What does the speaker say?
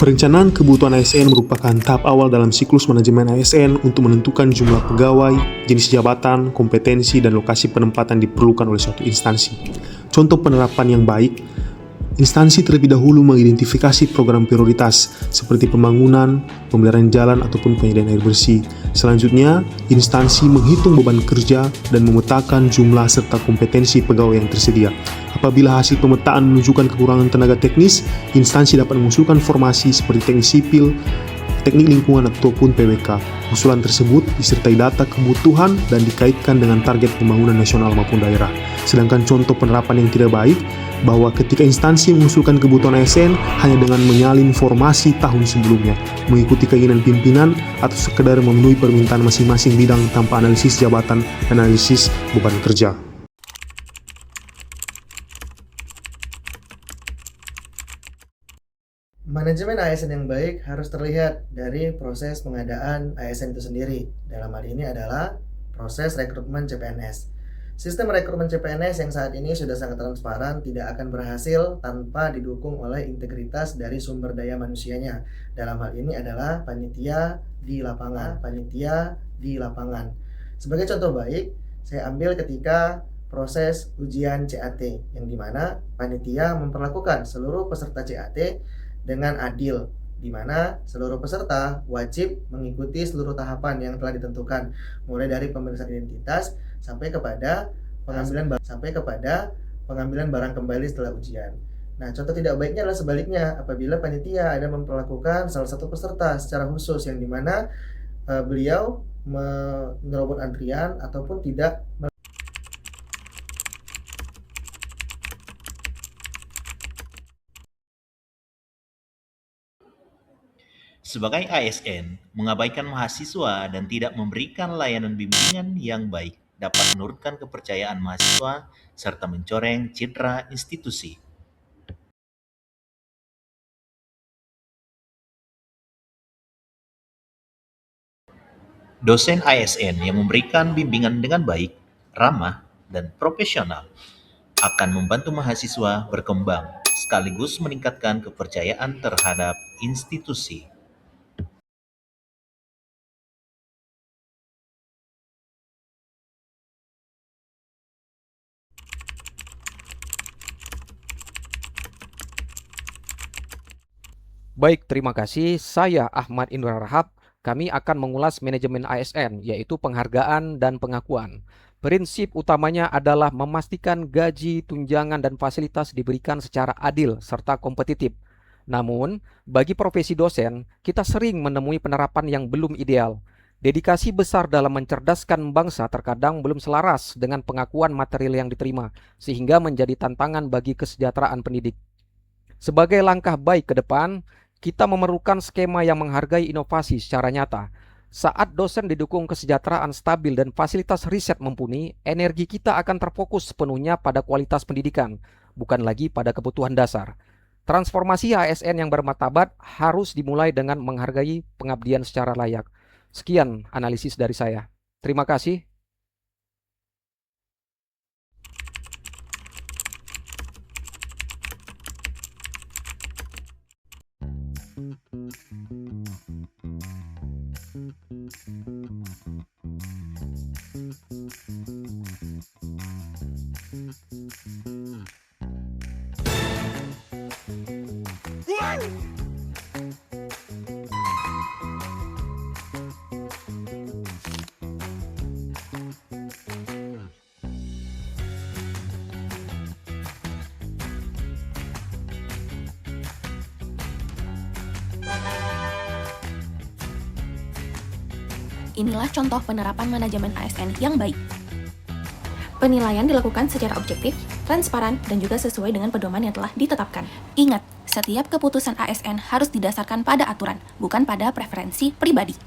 Perencanaan kebutuhan ASN merupakan tahap awal dalam siklus manajemen ASN untuk menentukan jumlah pegawai, jenis jabatan, kompetensi, dan lokasi penempatan diperlukan oleh suatu instansi. Contoh penerapan yang baik, instansi terlebih dahulu mengidentifikasi program prioritas seperti pembangunan, pemeliharaan jalan, ataupun penyediaan air bersih. Selanjutnya, instansi menghitung beban kerja dan memetakan jumlah serta kompetensi pegawai yang tersedia. Apabila hasil pemetaan menunjukkan kekurangan tenaga teknis, instansi dapat mengusulkan formasi seperti teknik sipil, teknik lingkungan, ataupun PWK. Usulan tersebut disertai data kebutuhan dan dikaitkan dengan target pembangunan nasional maupun daerah. Sedangkan contoh penerapan yang tidak baik, bahwa ketika instansi mengusulkan kebutuhan ASN hanya dengan menyalin formasi tahun sebelumnya, mengikuti keinginan pimpinan, atau sekedar memenuhi permintaan masing-masing bidang tanpa analisis jabatan dan analisis beban kerja. Manajemen ASN yang baik harus terlihat dari proses pengadaan ASN itu sendiri. Dalam hal ini adalah proses rekrutmen CPNS. Sistem rekrutmen CPNS yang saat ini sudah sangat transparan tidak akan berhasil tanpa didukung oleh integritas dari sumber daya manusianya. Dalam hal ini adalah panitia di lapangan. Sebagai contoh baik, saya ambil ketika proses ujian CAT, yang dimana panitia memperlakukan seluruh peserta CAT dengan adil, di mana seluruh peserta wajib mengikuti seluruh tahapan yang telah ditentukan, mulai dari pemeriksaan identitas sampai kepada pengambilan barang kembali setelah ujian. Nah, contoh tidak baiknya adalah sebaliknya, apabila panitia ada memperlakukan salah satu peserta secara khusus, yang dimana beliau menyerobot antrian ataupun tidak. Sebagai ASN, mengabaikan mahasiswa dan tidak memberikan layanan bimbingan yang baik dapat menurunkan kepercayaan mahasiswa serta mencoreng citra institusi. Dosen ASN yang memberikan bimbingan dengan baik, ramah, dan profesional akan membantu mahasiswa berkembang sekaligus meningkatkan kepercayaan terhadap institusi. Baik, terima kasih. Saya Ahmad Indra Rahab. Kami akan mengulas manajemen ASN, yaitu penghargaan dan pengakuan. Prinsip utamanya adalah memastikan gaji, tunjangan, dan fasilitas diberikan secara adil serta kompetitif. Namun, bagi profesi dosen, kita sering menemui penerapan yang belum ideal. Dedikasi besar dalam mencerdaskan bangsa terkadang belum selaras dengan pengakuan material yang diterima, sehingga menjadi tantangan bagi kesejahteraan pendidik. Sebagai langkah baik ke depan, kita memerlukan skema yang menghargai inovasi secara nyata. Saat dosen didukung kesejahteraan stabil dan fasilitas riset mumpuni, energi kita akan terfokus sepenuhnya pada kualitas pendidikan, bukan lagi pada kebutuhan dasar. Transformasi ASN yang bermartabat harus dimulai dengan menghargai pengabdian secara layak. Sekian analisis dari saya. Terima kasih. Inilah contoh penerapan manajemen ASN yang baik. Penilaian dilakukan secara objektif, transparan, dan juga sesuai dengan pedoman yang telah ditetapkan. Ingat, setiap keputusan ASN harus didasarkan pada aturan, bukan pada preferensi pribadi.